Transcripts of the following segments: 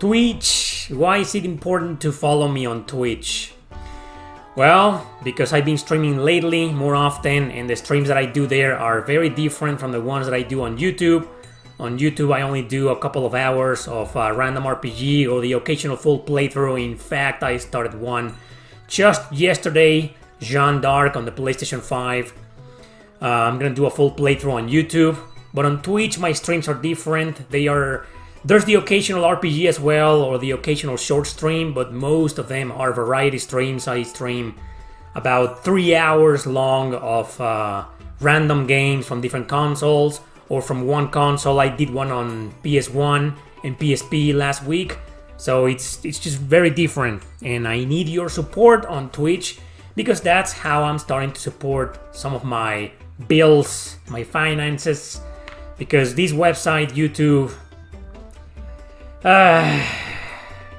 Twitch. Why is it important to follow me on Twitch? Well, because I've been streaming lately more often, and the streams that I do there are very different from the ones that I do on YouTube. On YouTube, I only do a couple of hours of random RPG or the occasional full playthrough. In fact, I started one just yesterday, Jeanne d'Arc on the PlayStation 5. I'm gonna do a full playthrough on YouTube, but on Twitch, my streams are different. There's the occasional RPG as well, or the occasional short stream, but most of them are variety streams. I stream about 3 hours long of random games from different consoles, or from one console. I did one on PS1 and PSP last week, so it's just very different, and I need your support on Twitch, because that's how I'm starting to support some of my bills, my finances, because this website, YouTube,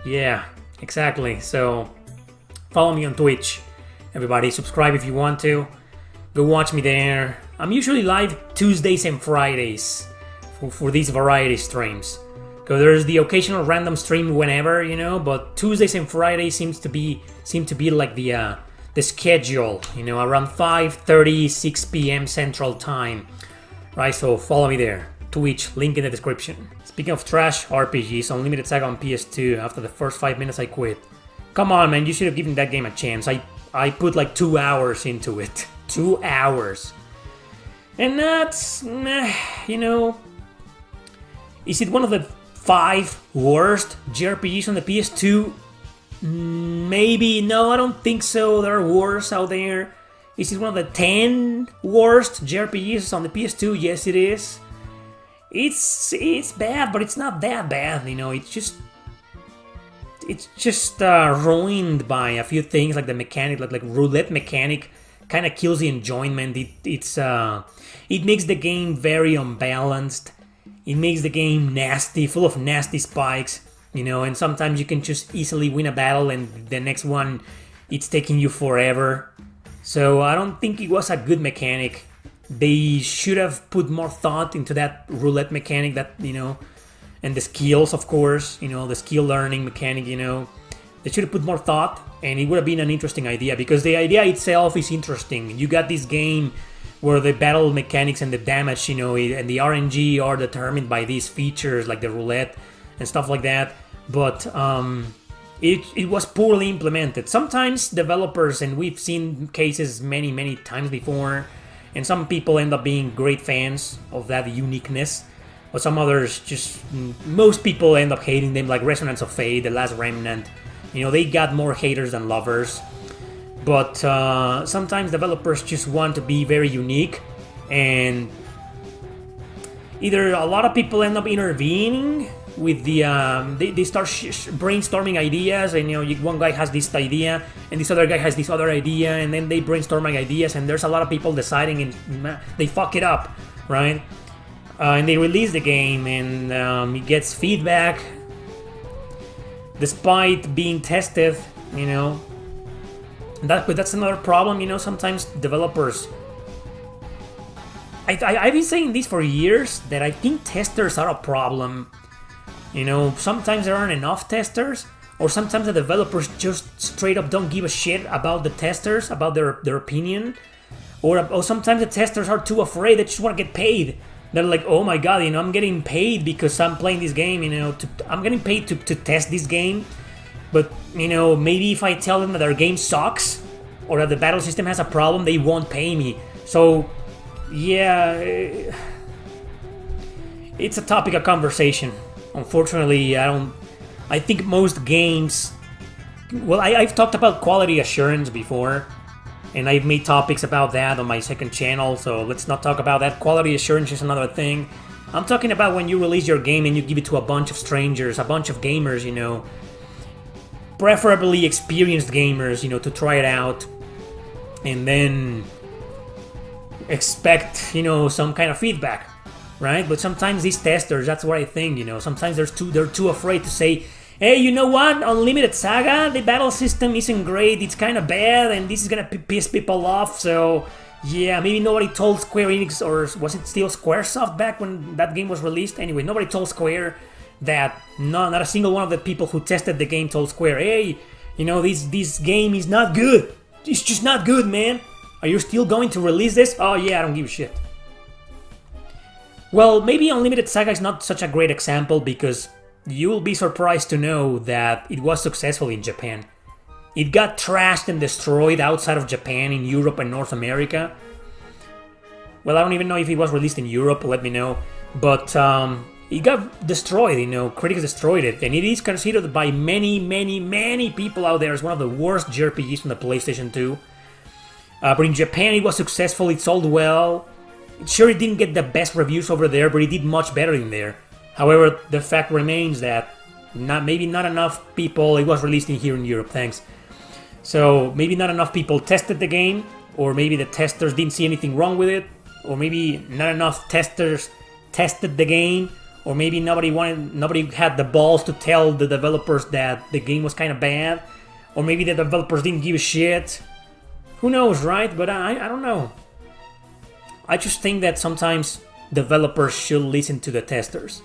yeah, exactly. So follow me on Twitch, everybody. Subscribe if you want to. Go watch me there. I'm usually live Tuesdays and Fridays for these variety streams. Because there's the occasional random stream whenever, but Tuesdays and Fridays seem to be like the schedule, around 5:30, 6 p.m. Central Time. Right, so follow me there. Twitch, link in the description. Speaking of trash RPGs, Unlimited Saga on PS2, after the first 5 minutes I quit. Come on, man, you should have given that game a chance. I put like 2 hours into it. 2 hours. And that's, is it one of the 5 worst JRPGs on the PS2? Maybe, no, I don't think so. There are worse out there. Is it one of the 10 worst JRPGs on the PS2? Yes, it is. It's bad, but it's not that bad, It's just ruined by a few things, like the mechanic, like roulette mechanic, kind of kills the enjoyment. It makes the game very unbalanced. It makes the game nasty, full of nasty spikes, and sometimes you can just easily win a battle, and the next one, it's taking you forever. So I don't think it was a good mechanic. They should have put more thought into that roulette mechanic, and the skills, of course, the skill learning mechanic, They should have put more thought, and it would have been an interesting idea, because the idea itself is interesting. You got this game where the battle mechanics and the damage, and the RNG are determined by these features, like the roulette and stuff like that, but it was poorly implemented. Sometimes developers, and we've seen cases many times before, and some people end up being great fans of that uniqueness, but some others most people end up hating them, like Resonance of Fate, The Last Remnant. They got more haters than lovers. But sometimes developers just want to be very unique, and either a lot of people end up intervening with the they start brainstorming ideas, and one guy has this idea and this other guy has this other idea, and then they brainstorming ideas, and there's a lot of people deciding, and they fuck it up, right? And they release the game, and it gets feedback despite being tested, But that's another problem, sometimes developers... I've been saying this for years, that I think testers are a problem. Sometimes there aren't enough testers, or sometimes the developers just straight up don't give a shit about the testers, about their opinion. Or sometimes the testers are too afraid, they just want to get paid. They're like, oh my god, I'm getting paid because I'm playing this game, I'm getting paid to test this game. But, maybe if I tell them that their game sucks, or that the battle system has a problem, they won't pay me. So, yeah, it's a topic of conversation. Unfortunately, I think most games... Well, I've talked about quality assurance before, and I've made topics about that on my second channel, so let's not talk about that. Quality assurance is another thing. I'm talking about when you release your game and you give it to a bunch of strangers, a bunch of gamers, preferably experienced gamers, to try it out, and then expect, some kind of feedback, right? But sometimes these testers, that's what I think, sometimes they're too afraid to say, hey, you know what, Unlimited Saga, the battle system isn't great, it's kind of bad, and this is gonna piss people off, so yeah, maybe nobody told Square Enix, or was it still Squaresoft back when that game was released? Anyway, nobody told Square that not a single one of the people who tested the game told Square, hey, you know, this game is not good. It's just not good, man. Are you still going to release this? Oh yeah, I don't give a shit. Well, maybe Unlimited Saga is not such a great example because you will be surprised to know that it was successful in Japan. It got trashed and destroyed outside of Japan, in Europe and North America. Well, I don't even know if it was released in Europe, let me know. But it got destroyed, you know, critics destroyed it. And it is considered by many people out there as one of the worst JRPGs from the PlayStation 2. But in Japan it was successful, it sold well. Sure, it didn't get the best reviews over there, but it did much better in there. However, the fact remains that maybe not enough people, it was released here in Europe, thanks. So maybe not enough people tested the game, or maybe the testers didn't see anything wrong with it, or maybe not enough testers tested the game, or maybe nobody had the balls to tell the developers that the game was kind of bad, or maybe the developers didn't give a shit. Who knows, right? But I don't know. I just think that sometimes developers should listen to the testers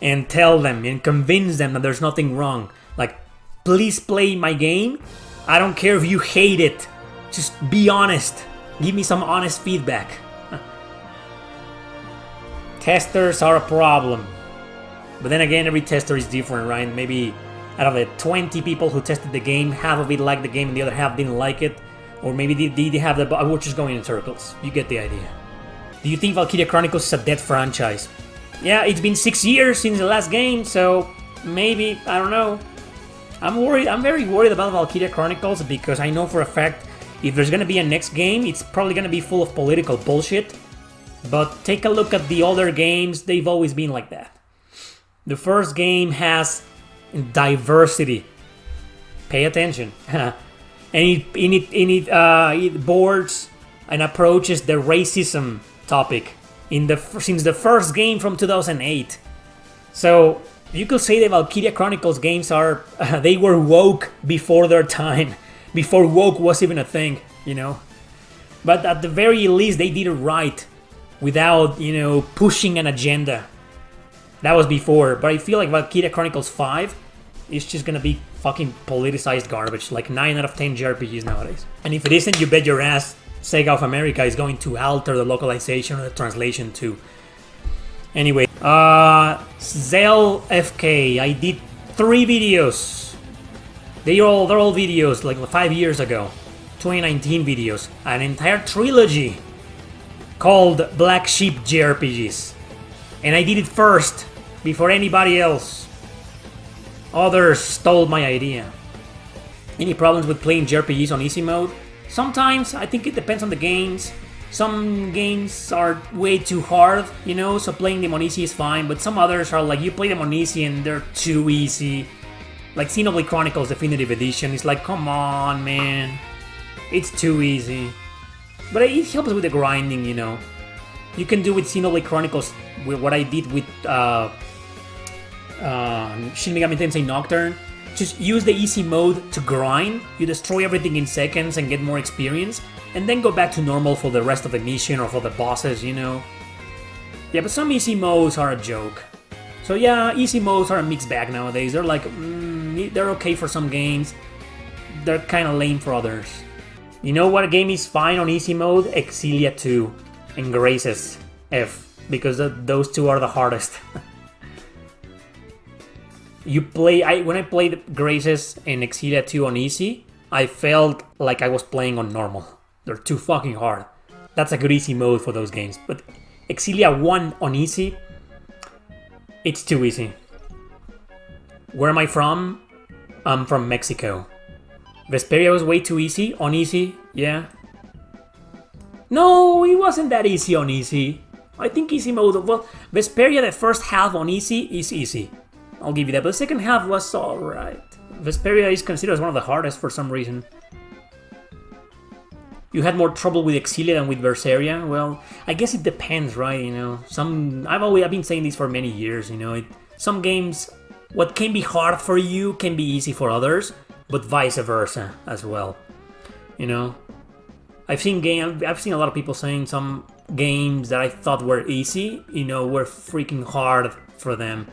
and tell them and convince them that there's nothing wrong. Like, please play my game. I don't care if you hate it. Just be honest. Give me some honest feedback. Testers are a problem. But then again, every tester is different, right? Maybe out of the 20 people who tested the game, half of it liked the game and the other half didn't like it. Or maybe they have the... We're just going in circles. You get the idea. Do you think Valkyria Chronicles is a dead franchise? Yeah, it's been 6 years since the last game, so maybe, I don't know. I'm very worried about Valkyria Chronicles because I know for a fact if there's gonna be a next game, it's probably gonna be full of political bullshit. But take a look at the other games, they've always been like that. The first game has diversity. Pay attention. And it boards and approaches the racism topic since the first game from 2008. So you could say the Valkyria Chronicles games are they were woke before their time, before woke was even a thing, you know. But at the very least they did it right, without, you know, pushing an agenda. That was before, but I feel like Valkyria Chronicles 5 is just gonna be fucking politicized garbage, like 9 out of 10 JRPGs nowadays. And if it isn't, you bet your ass Sega of America is going to alter the localization or the translation too. Anyway, Zell FK, I did 3 videos. They're all videos like 5 years ago. 2019 videos. An entire trilogy called Black Sheep JRPGs. And I did it first, before anybody else. Others stole my idea. Any problems with playing JRPGs on easy mode? Sometimes, I think it depends on the games. Some games are way too hard, you know, so playing them on easy is fine, but some others are like, you play them on easy and they're too easy. Like Xenoblade Chronicles Definitive Edition, it's like, come on, man. It's too easy. But it helps with the grinding, you know. You can do with Xenoblade Chronicles with what I did with Shin Megami Tensei Nocturne. Just use the easy mode to grind. You destroy everything in seconds and get more experience, and then go back to normal for the rest of the mission or for the bosses, you know. Yeah, but some easy modes are a joke. So yeah, easy modes are a mixed bag nowadays. They're like, they're okay for some games. They're kind of lame for others. You know what game is fine on easy mode? Exilia 2 and Graces F, because those two are the hardest. When I played Graces and Exilia 2 on easy, I felt like I was playing on normal. They're too fucking hard. That's a good easy mode for those games. But Exilia 1 on easy, it's too easy. Where am I from? I'm from Mexico. Vesperia was way too easy on easy, yeah. No, it wasn't that easy on easy. I think easy mode, well, Vesperia, the first half on easy is easy. I'll give you that, but the second half was alright. Vesperia is considered as one of the hardest for some reason. You had more trouble with Exilia than with Berseria? Well, I guess it depends, right? You know, I've been saying this for many years, you know. Some games, what can be hard for you can be easy for others, but vice versa as well. You know, I've seen a lot of people saying some games that I thought were easy, you know, were freaking hard for them.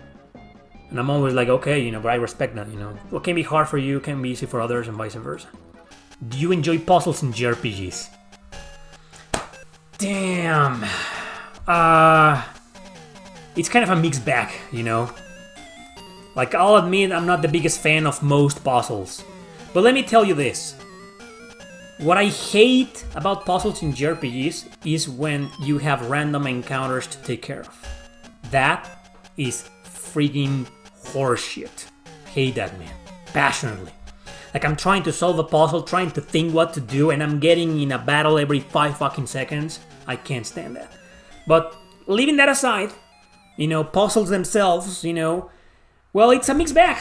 And I'm always like, okay, but I respect that, What can be hard for you can be easy for others and vice versa. Do you enjoy puzzles in JRPGs? Damn. It's kind of a mixed bag, Like, I'll admit I'm not the biggest fan of most puzzles. But let me tell you this. What I hate about puzzles in JRPGs is when you have random encounters to take care of. That is freaking horseshit. Hate that, man. Passionately. Like, I'm trying to solve a puzzle, trying to think what to do, and I'm getting in a battle every 5 fucking seconds. I can't stand that. But leaving that aside, puzzles themselves, well, it's a mixed bag.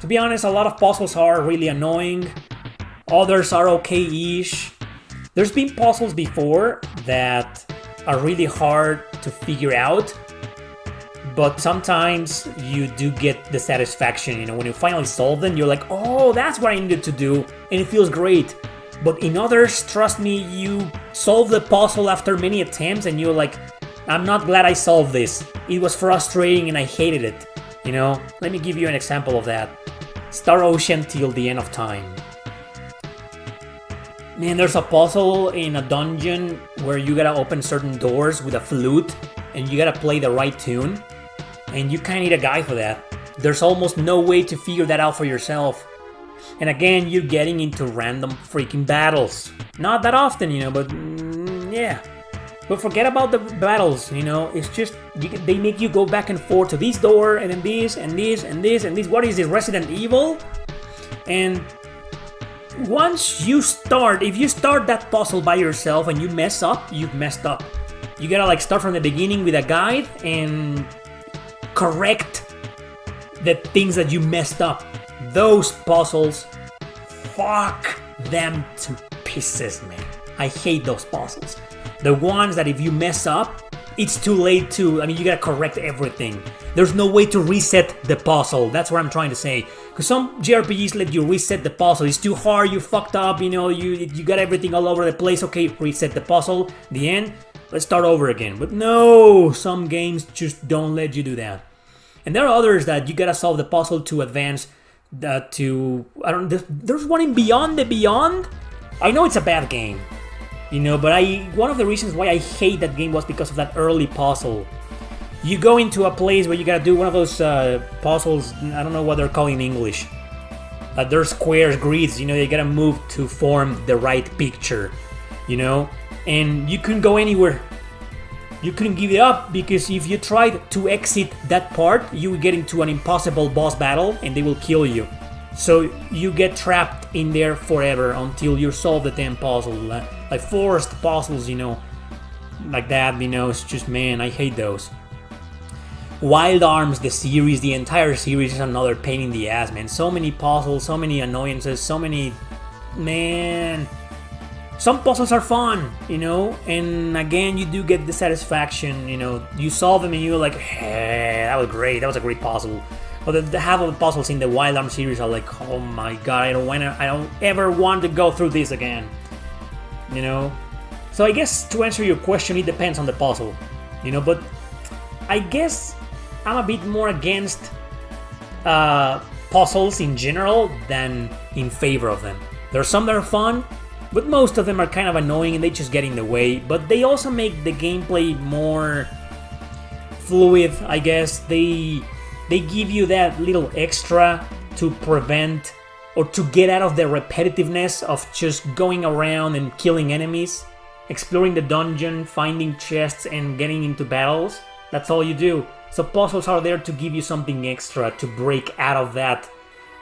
To be honest, a lot of puzzles are really annoying. Others are okay-ish. There's been puzzles before that are really hard to figure out, but sometimes you do get the satisfaction, when you finally solve them, you're like, oh, that's what I needed to do, and it feels great. But in others, trust me, you solve the puzzle after many attempts, and you're like, I'm not glad I solved this. It was frustrating and I hated it. Let me give you an example of that. Star Ocean Till the End of Time. Man, there's a puzzle in a dungeon where you gotta open certain doors with a flute and you gotta play the right tune. And you kinda need a guide for that. There's almost no way to figure that out for yourself. And again, you're getting into random freaking battles. Not that often, but yeah. But forget about the battles, it's just, they make you go back and forth to this door, and then this, and this, and this, and this. What is this, Resident Evil? And once you start, if you start that puzzle by yourself and you mess up, you've messed up. You gotta start from the beginning with a guide and correct the things that you messed up. Those puzzles, fuck them to pieces, man. I hate those puzzles. The ones that if you mess up, it's too late you gotta correct everything. There's no way to reset the puzzle. That's what I'm trying to say. Because some JRPGs let you reset the puzzle. It's too hard, you fucked up, you got everything all over the place. Okay, reset the puzzle. The end, let's start over again. But no, some games just don't let you do that. And there are others that you gotta solve the puzzle to advance there's one in Beyond the Beyond. I know it's a bad game. But one of the reasons why I hate that game was because of that early puzzle. You go into a place where you gotta do one of those puzzles, I don't know what they're called in English. They're squares, grids, you gotta move to form the right picture, And you couldn't go anywhere. You couldn't give it up because if you tried to exit that part, you would get into an impossible boss battle and they will kill you. So you get trapped in there forever until you solve the damn puzzle. Like forced puzzles, like that, it's just, man, I hate those. Wild Arms, the series, the entire series is another pain in the ass, man. So many puzzles, so many annoyances, so many, man. Some puzzles are fun, and again, you do get the satisfaction, you solve them and you're like, hey, that was great, that was a great puzzle. But the half of the puzzles in the Wild Arms series are like, oh my god, I don't ever want to go through this again. So I guess to answer your question, it depends on the puzzle. But I guess I'm a bit more against puzzles in general than in favor of them. There are some that are fun, but most of them are kind of annoying and they just get in the way. But they also make the gameplay more fluid, I guess. They give you that little extra to prevent or to get out of the repetitiveness of just going around and killing enemies, exploring the dungeon, finding chests, and getting into battles. That's all you do. So puzzles are there to give you something extra, to break out of that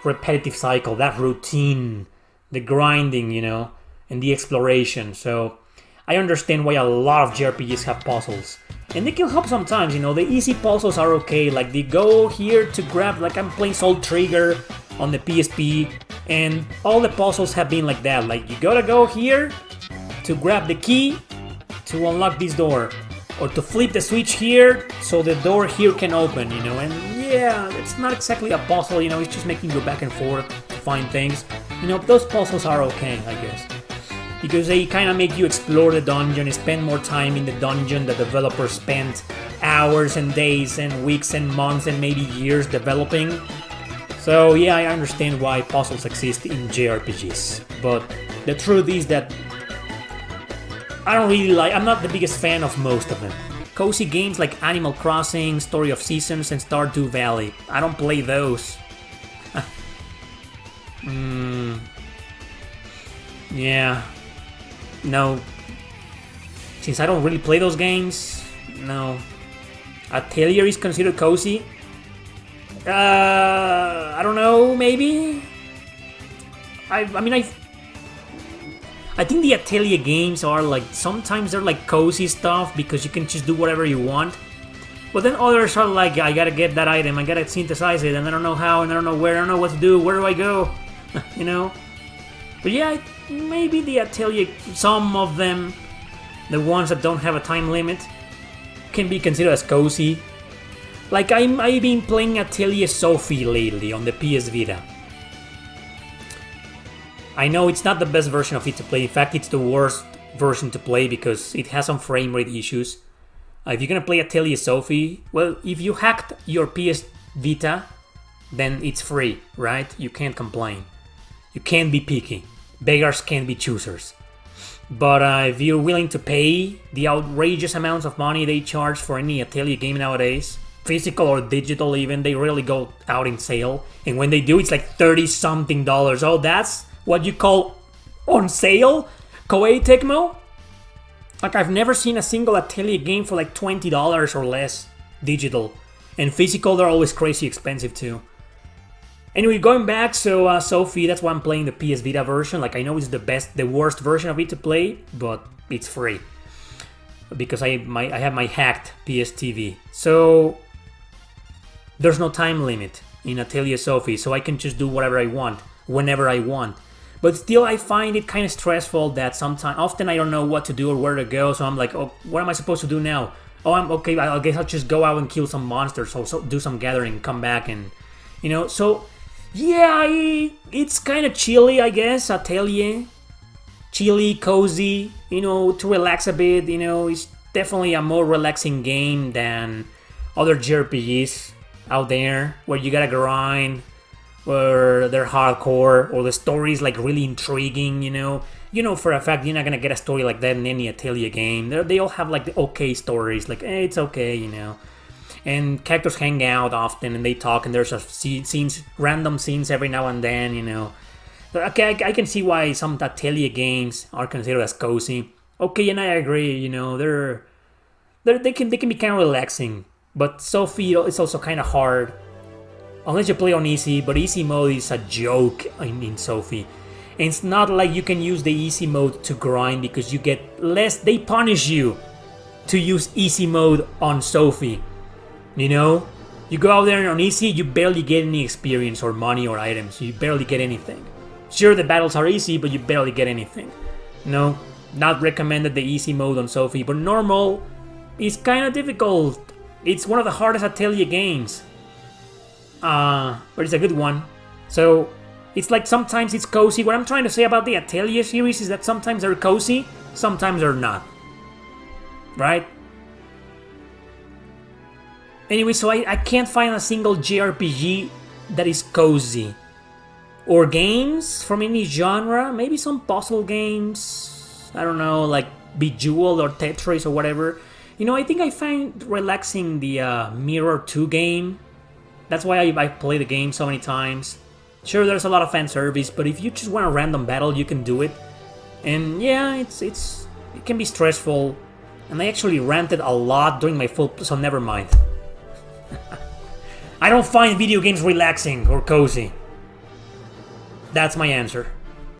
repetitive cycle, that routine, the grinding, and the exploration. So I understand why a lot of JRPGs have puzzles. And they can help sometimes, the easy puzzles are okay, like they go here to grab, like I'm playing Soul Trigger on the PSP, and all the puzzles have been like that, like you gotta go here to grab the key to unlock this door, or to flip the switch here so the door here can open, and yeah, it's not exactly a puzzle, it's just making you go back and forth to find things. Those puzzles are okay, I guess. Because they kind of make you explore the dungeon, spend more time in the dungeon the developers spent hours and days and weeks and months and maybe years developing. So yeah, I understand why puzzles exist in JRPGs, but the truth is that I'm not the biggest fan of most of them. Cozy games like Animal Crossing, Story of Seasons, and Stardew Valley, I don't play those. Yeah. No. Since I don't really play those games, no. Atelier is considered cozy? I don't know, maybe? I think the Atelier games are like, sometimes they're like cozy stuff because you can just do whatever you want. But then others are like, I gotta get that item, I gotta synthesize it, and I don't know how, and I don't know where, I don't know what to do, where do I go? You know? But yeah, maybe the Atelier, some of them, the ones that don't have a time limit, can be considered as cozy. Like I've been playing Atelier Sophie lately on the PS Vita. I know it's not the best version of it to play. In fact, it's the worst version to play because it has some frame rate issues. If you're gonna play Atelier Sophie, well, if you hacked your PS Vita, then it's free, right? You can't complain. You can't be picky. Beggars can't be choosers. But if you're willing to pay the outrageous amounts of money they charge for any Atelier game nowadays, physical or digital even, they really go out in sale. And when they do, it's like $30-something. Oh, that's what you call on sale? Koei Tecmo? Like, I've never seen a single Atelier game for like $20 or less digital. And physical, they're always crazy expensive too. Anyway, going back, so Sophie, that's why I'm playing the PS Vita version. Like, I know it's the worst version of it to play, but it's free. Because I have my hacked PS TV. So, there's no time limit in Atelier Sophie, so I can just do whatever I want, whenever I want. But still, I find it kind of stressful that often I don't know what to do or where to go, so I'm like, oh, what am I supposed to do now? Oh, I'm okay, I guess I'll just go out and kill some monsters, so do some gathering, come back and, you know, so, yeah, it's kind of chilly, I guess, Atelier. Chilly, cozy, you know, to relax a bit, you know, it's definitely a more relaxing game than other JRPGs out there, where you gotta grind, where they're hardcore, or the story is like really intriguing, you know. You know for a fact you're not gonna get a story like that in any Atelier game. They all have like the okay stories, like it's okay, you know. And characters hang out often and they talk, and there's random scenes every now and then, you know. But okay, I can see why some Atelier games are considered as cozy. Okay, and I agree, you know, they can be kind of relaxing, but Sophie is also kind of hard. Unless you play on easy, but easy mode is a joke in Sophie. And it's not like you can use the easy mode to grind because you get less, they punish you to use easy mode on Sophie. You know? You go out there and on easy, you barely get any experience or money or items. You barely get anything. Sure, the battles are easy, but you barely get anything. No, not recommended the easy mode on Sophie, but normal is kind of difficult. It's one of the hardest Atelier games. But it's a good one. So, it's like sometimes it's cozy. What I'm trying to say about the Atelier series is that sometimes they're cozy, sometimes they're not. Right? Anyway, so I can't find a single JRPG that is cozy. Or games from any genre. Maybe some puzzle games. I don't know, like Bejeweled or Tetris or whatever. You know, I think I find relaxing the Mirror 2 game. That's why I play the game so many times. Sure, there's a lot of fan service, but if you just want a random battle, you can do it. And yeah, it can be stressful. And I actually ranted a lot during my full, so never mind. I don't find video games relaxing or cozy. That's my answer.